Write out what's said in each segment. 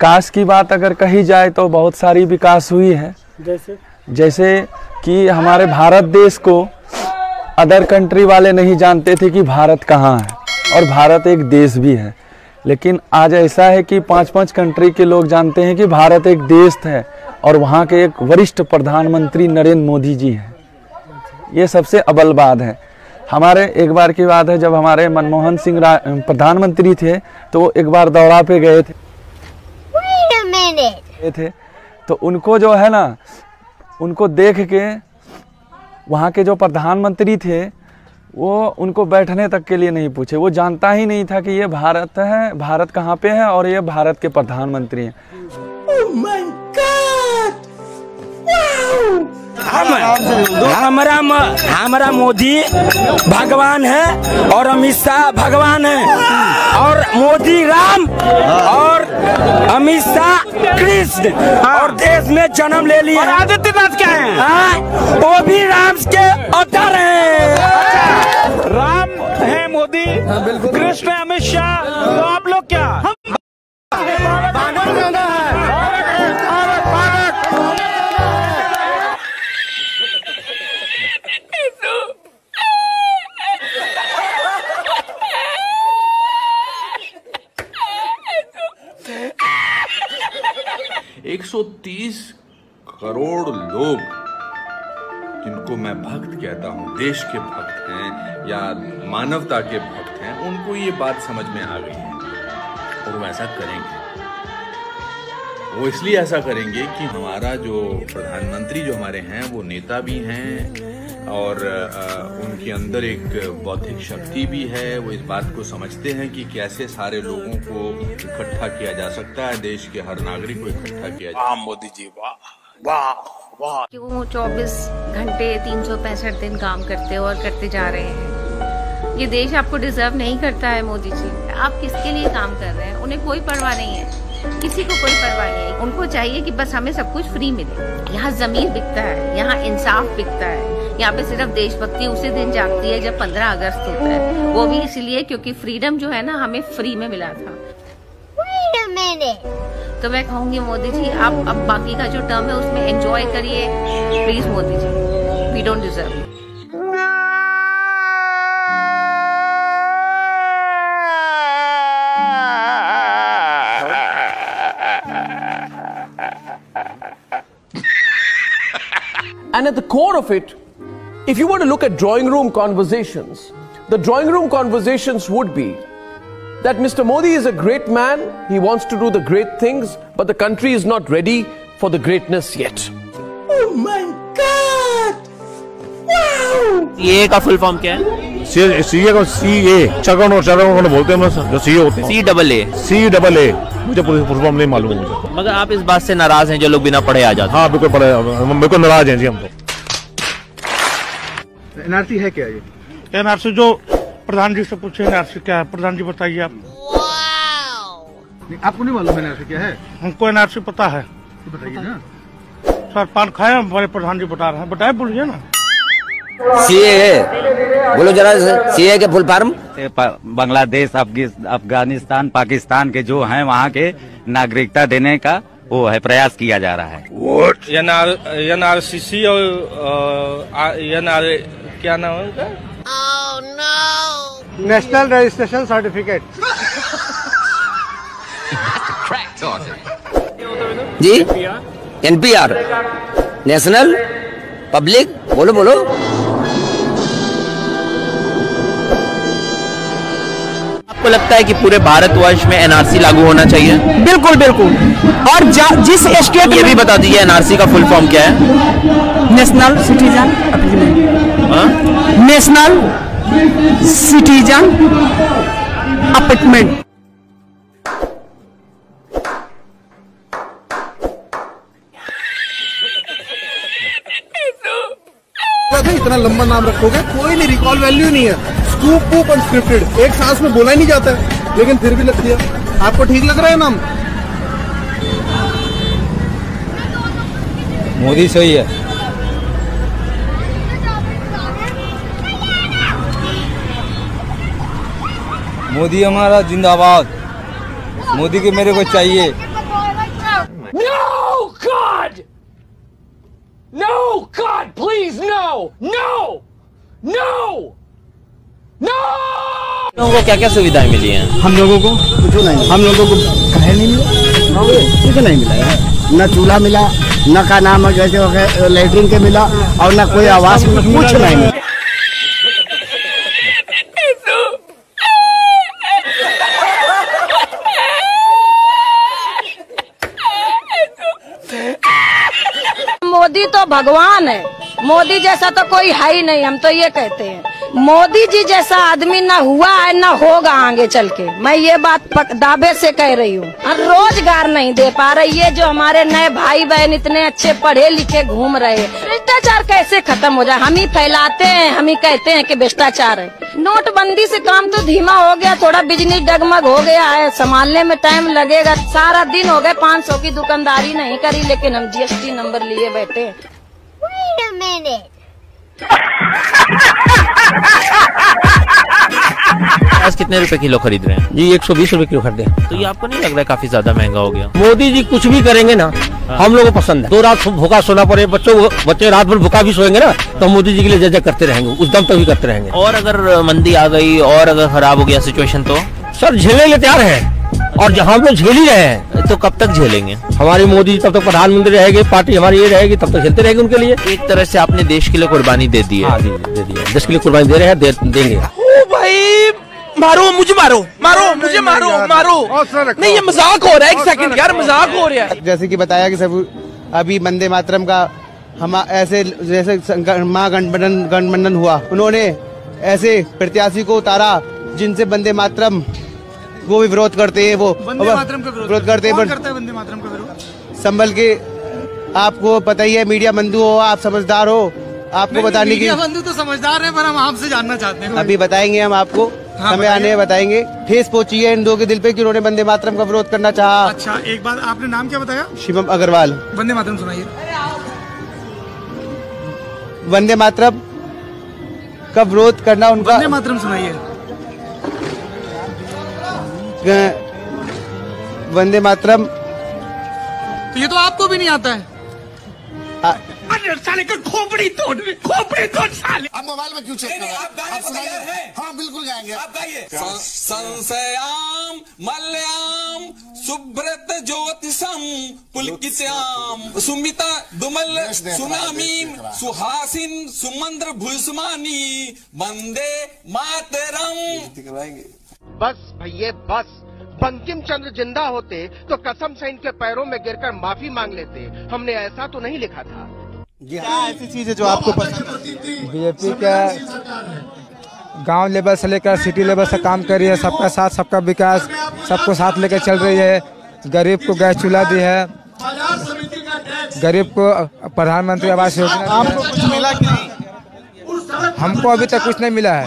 विकास की बात अगर कही जाए तो बहुत सारी विकास हुई है। जैसे कि हमारे भारत देश को अदर कंट्री वाले नहीं जानते थे कि भारत कहाँ है और भारत एक देश भी है, लेकिन आज ऐसा है कि 5-5 कंट्री के लोग जानते हैं कि भारत एक देश है और वहाँ के एक वरिष्ठ प्रधानमंत्री नरेंद्र मोदी जी हैं। ये सबसे अव्वल बात है। हमारे एक बार की बात है, जब हमारे मनमोहन सिंह प्रधानमंत्री थे तो वो एक बार दौरा पे गए थे तो उनको जो है ना, उनको देख के वहाँ के जो प्रधानमंत्री थे वो उनको बैठने तक के लिए नहीं पूछे। वो जानता ही नहीं था कि ये भारत है, भारत कहाँ पे है और ये भारत के प्रधानमंत्री हैं। Oh my God! Wow! हमारा मोदी भगवान है और अमित शाह भगवान है और मोदी राम और अमित शाह कृष्ण और देश में जन्म ले लिया। आदित्यनाथ क्या है? वो भी राम के अवतार हैं। राम है मोदी, कृष्ण है अमित शाह, तो आप लोग क्या? एक 130 करोड़ लोग जिनको मैं भक्त कहता हूँ, देश के भक्त हैं या मानवता के भक्त हैं, उनको ये बात समझ में आ गई है और वो ऐसा करेंगे। वो इसलिए ऐसा करेंगे कि हमारा जो प्रधानमंत्री जो हमारे हैं वो नेता भी हैं और उनके अंदर एक बौद्धिक शक्ति भी है। वो इस बात को समझते हैं कि कैसे सारे लोगों को इकट्ठा किया जा सकता है, देश के हर नागरिक को इकट्ठा किया जा। मोदी जी वाह वाह वाह। क्यों 24 घंटे 365 दिन काम करते और करते जा रहे हैं। ये देश आपको डिजर्व नहीं करता है मोदी जी। आप किसके लिए काम कर रहे हैं? उन्हें कोई परवाह नहीं है, किसी को कोई परवाह नहीं है। उनको चाहिए कि बस हमें सब कुछ फ्री मिले। यहाँ ज़मीर बिकता है, यहाँ इंसाफ बिकता है। यहाँ पे सिर्फ देशभक्ति उसी दिन जागती है जब 15 अगस्त होता है, वो भी इसलिए क्योंकि फ्रीडम जो है ना हमें फ्री में मिला था। तो मैं कहूँगी मोदी जी आप अब बाकी का जो टर्म है उसमें एंजॉय करिए please Modi ji, we don't deserve. And at the core of it, if you were to look at drawing room conversations, the drawing room conversations would be that Mr. Modi is a great man, he wants to do the great things, but the country is not ready for the greatness yet. Oh my God! Wow! CA का full form क्या है? CA का CA चरण बोलते हैं, जो CA होते हैं। CAA मुझे फुल फॉर्म नहीं मालूम है मुझे। मगर आप इस बात से नाराज हैं जो लोग बिना पढ़े आ जाते हैं? हाँ बिल्कुल बिल्कुल नाराज हैं जी हम तो। NRC है क्या ये? NRC जो प्रधान जी से पूछे NRC क्या है, प्रधान जी बताइए आप। आपको नहीं मालूम NRC क्या है? हमको NRC पता है। तो बताइए ना। सर पान खाए हमारे प्रधान जी बता रहे हैं, बताए बोलिए ना। CA है, बोलो जरा CA के फुल फॉर्म। बांग्लादेश, अफगानिस्तान, पाकिस्तान के जो हैं वहाँ के नागरिकता देने का वो है प्रयास किया जा रहा है। NRCC और क्या नाम है उनका? National registration certificate. जी NPR, नेशनल पब्लिक, बोलो बोलो। आपको लगता है कि पूरे भारतवर्ष में NRC लागू होना चाहिए? बिल्कुल बिल्कुल। और जिस स्टेट ये भी बता दीजिए NRC का फुल फॉर्म क्या है? National citizen national citizen appointment. इतना लंबा नाम रखोगे, कोई नहीं, रिकॉल वैल्यू नहीं है। स्कूप पूप अनस्क्रिप्टेड, एक सांस में बोला ही नहीं जाता है, लेकिन फिर भी लग दिया। आपको ठीक लग रहा है नाम? मोदी सही है। मोदी हमारा जिंदाबाद। मोदी के मेरे को चाहिए। No, God! No, God, please, no! No! No! No! लोगों को क्या क्या सुविधाएं मिली हैं? हम लोगों को कुछ नहीं, हम लोगों को कहीं नहीं मिला, कुछ नहीं मिला यार। न चूल्हा मिला, न का नाम जैसे लेटरिन के मिला, और न कोई आवास मिला, कुछ नहीं मिला। मोदी तो भगवान है, मोदी जैसा तो कोई है ही नहीं, हम तो ये कहते हैं। मोदी जी जैसा आदमी ना हुआ है ना होगा आगे चल के, मैं ये बात दावे से कह रही हूँ। रोजगार नहीं दे पा रही है, जो हमारे नए भाई बहन इतने अच्छे पढ़े लिखे घूम रहे हैं। भ्रष्टाचार कैसे खत्म हो जाए? हम ही फैलाते हैं, हम ही कहते हैं कि भ्रष्टाचार है। नोटबंदी से काम तो धीमा हो गया, थोड़ा बिजनेस डगमग हो गया है, संभालने में टाइम लगेगा। सारा दिन हो गए 500 की दुकानदारी नहीं करी, लेकिन हम GST नंबर लिए बैठे। Wait a minute. आज कितने रुपए किलो खरीद रहे हैं? जी 120 रुपए किलो खरीदे। तो ये आपको नहीं लग रहा है काफी ज्यादा महंगा हो गया? मोदी जी कुछ भी करेंगे ना, हम लोगों को पसंद है। 2 रात भूखा सोना पड़े, बच्चे रात भर भूखा भी सोएंगे ना, तो मोदी जी के लिए जय जय करते रहेंगे, उस दम तक भी करते रहेंगे। और अगर मंदी आ गई और अगर खराब हो गया सिचुएशन तो? सर झेलने के तैयार है, और हम लोग झेल ही रहे हैं। तो कब तक झेलेंगे? हमारी मोदी जी तब तक प्रधानमंत्री रहेगी, पार्टी हमारी ये रहेगी, तब तक झेलते रहेंगे उनके लिए। एक तरह से आपने देश के लिए कुर्बानी दे दी है। हाँ, दे दी है, देश के लिए कुर्बानी दे रहे हैं, देंगे। ओ भाई मारो मुझे, मारो मुझे, मारो नहीं, ये मजाक हो रहा है। एक सेकंड यार, मजाक हो रहा है। जैसे कि बताया कि सब अभी वंदे मातरम का हम ऐसे जैसे महागठबंधन हुआ, उन्होंने ऐसे प्रत्याशी को उतारा जिनसे वंदे मातरम वो भी विरोध करते हैं, वो विरोध करते हैं। वंदे मातरम का विरोध संभल के, आपको पता ही है, मीडिया बंधु हो, आप समझदार हो, आपको बताने की। मीडिया बंधु तो समझदार है, पर हम आपसे जानना चाहते हैं। अभी बताएंगे हम आपको, समय आने बताएंगे। ठेस पहुंची है इन दो के दिल पे कि उन्होंने वंदे मातरम का विरोध करना चाहा। अच्छा, एक बात, आपने नाम क्या बताया? शिवम अग्रवाल। वंदे मातरम सुनाइए। वंदे मातरम का विरोध करना उनका। वंदे मातरम सुनाइए। वंदे मातरम तो ये तो आपको भी नहीं आता है। साले का खोपड़ी तोड़ साले। आप मोबाइल में क्यों चेक कर रहे हैं? आप सुनाइए। हाँ बिल्कुल गाएंगे, आप गाइए। संशयाम मल्याम सुब्रत ज्योतिषम पुलकित्याम सुमिता दुमल सुनामीम सुहासिन सुमंद्र भूस्मानी वंदे मातरम। बस भैया बस, बंकिम चंद्र जिंदा होते तो कसम से इनके पैरों में गिरकर माफी मांग लेते। हमने ऐसा तो नहीं लिखा था। क्या ऐसी चीज है जो आपको पसंद? बीजेपी का गांव लेवल से लेकर सिटी लेवल से काम कर रही है, सबका साथ सबका विकास, सबको साथ लेकर चल रही है। गरीब को गैस चूल्हा दी है, गरीब को प्रधानमंत्री आवास योजना। आपको कुछ मिला कि नहीं? हमको अभी तक कुछ नहीं मिला है।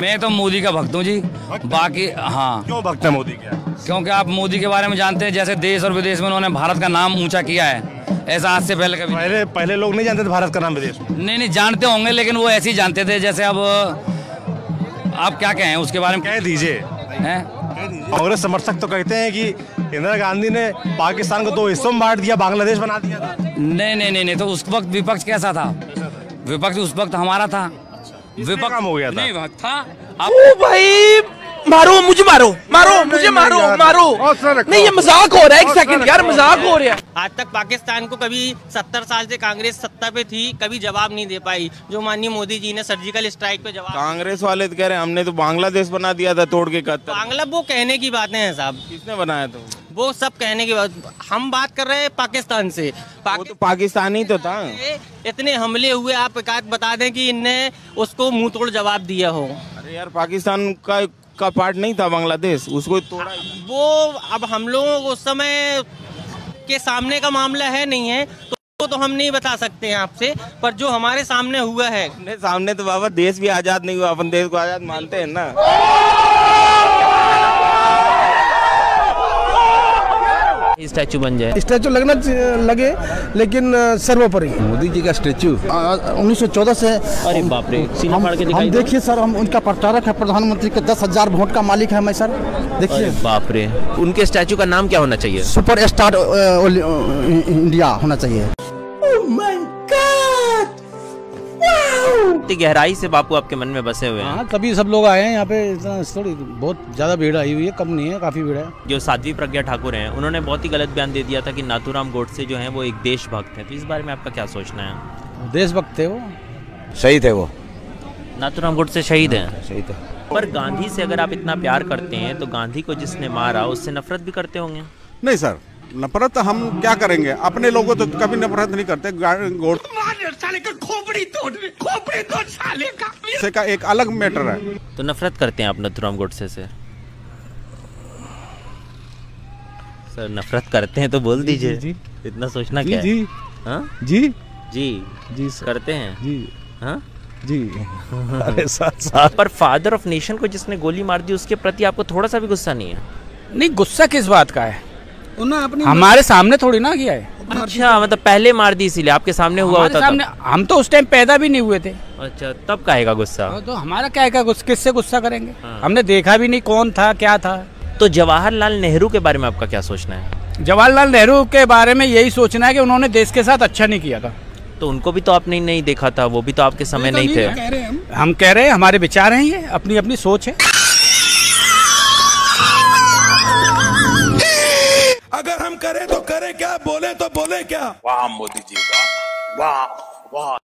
मैं तो मोदी का भक्त हूँ जी। बाकी हाँ, क्यों भक्त है मोदी के? क्योंकि आप मोदी के बारे में जानते हैं, जैसे देश और विदेश में उन्होंने भारत का नाम ऊंचा किया है, ऐसा आज से पहले कभी। पहले लोग नहीं जानते थे भारत का नाम विदेश में। नहीं जानते होंगे, लेकिन वो ऐसे ही जानते थे। जैसे अब आप क्या कहें उसके बारे में? कह दीजिए। कांग्रेस समर्थक तो कहते हैं कि इंदिरा गांधी ने पाकिस्तान को 2 हिस्सों में बांट दिया, बांग्लादेश बना दिया था। नहीं, तो उस वक्त विपक्ष कैसा था? विपक्ष उस वक्त हमारा था। विपक्ष हो गया था। नहीं था। ओ भाई मारो मुझे, मारो मुझे, मारो नहीं, ये मजाक हो रहा है। एक सेकंड यार, मजाक हो रहा है। आज तक पाकिस्तान को कभी 70 साल से कांग्रेस सत्ता पे थी, कभी जवाब नहीं दे पाई, जो माननीय मोदी जी ने सर्जिकल स्ट्राइक पे जवाब। कांग्रेस वाले तो कह रहे हैं हमने तो बांग्लादेश बना दिया था तोड़ के। बांग्ला वो कहने की बातें हैं साहब। किसने बनाया? तो वो सब कहने की बात। हम बात कर रहे हैं पाकिस्तान से। वो तो पाकिस्तानी तो था। इतने हमले हुए, आप एक आध बता दें कि इनने उसको मुंह तोड़ जवाब दिया हो। अरे यार, पाकिस्तान का पार्ट नहीं था बांग्लादेश, उसको तोड़ा। वो अब हम लोगों को उस समय के सामने का मामला है नहीं है, तो हम नहीं बता सकते हैं आपसे, पर जो हमारे सामने हुआ है। अपने सामने तो बाबा देश भी आजाद नहीं हुआ, अपन देश को आजाद मानते हैं ना। स्टैचू बन जाए? स्टैचू लगना लगे, लेकिन सर्वोपरि मोदी जी का स्टैचू 1914 से। अरे बाप रे, सीना फाड़ के दिखाई। हम देखिए सर, हम उनका प्रचारक है, प्रधानमंत्री के 10,000 वोट का मालिक है मैं सर। देखिए बाप रे, उनके स्टैचू का नाम क्या होना चाहिए? सुपर स्टार इंडिया होना चाहिए। इतनी गहराई से बापू आपके मन में बसे हुए हैं। हाँ, तभी सब लोग आए हैं यहाँ पे। इतना थोड़ी बहुत ज्यादा भीड़ आई हुई है, कम नहीं है, काफी भीड़ है। जो साध्वी प्रज्ञा ठाकुर हैं, उन्होंने बहुत ही गलत बयान दे दिया था कि नाथूराम गोडसे जो हैं वो एक देशभक्त हैं। तो इस बारे में आपका क्या सोचना है? देशभक्त थे वो, शहीद है वो। नाथूराम गोडसे शहीद हैं? शहीद है। पर गांधी से अगर आप इतना प्यार करते हैं तो गांधी को जिसने मारा उससे नफरत भी करते होंगे? नहीं सर, नफरत हम क्या करेंगे, अपने लोगों तो कभी नफरत नहीं करते। साले का खोपड़ी तोड़ साले का एक अलग मैटर है। तो नफरत करते हैं आप नाथूराम गोडसे से? सर नफरत करते हैं तो बोल दीजिए। जी, इतना सोचना क्या है? जी हाँ जी जी जी करते हैं जी। हाँ जी। अरे साथ पर फादर ऑफ नेशन को जिसने गोली मार दी उसके प्रति आपको थोड़ा सा भी गुस्सा नहीं है? नहीं, गुस्सा किस बात का है? हमारे सामने थोड़ी ना किया है। अच्छा, मतलब पहले मार दी इसीलिए आपके सामने हुआ होता सामने, हम तो उस टाइम पैदा भी नहीं हुए थे। अच्छा, तब काहेगा गुस्सा? तो हमारा क्या है, किससे गुस्सा करेंगे? हमने देखा भी नहीं कौन था क्या था। तो जवाहरलाल नेहरू के बारे में आपका क्या सोचना है? जवाहरलाल नेहरू के बारे में यही सोचना है कि उन्होंने देश के साथ अच्छा नहीं किया था। तो उनको भी तो आपने नहीं देखा था, वो भी तो आपके समय नहीं थे। हम कह रहे हैं, हमारे विचार हैं, ये अपनी अपनी सोच है। अगर हम करें तो करें क्या, बोले तो बोले क्या। वाह मोदी जी, वाह वाह वाह।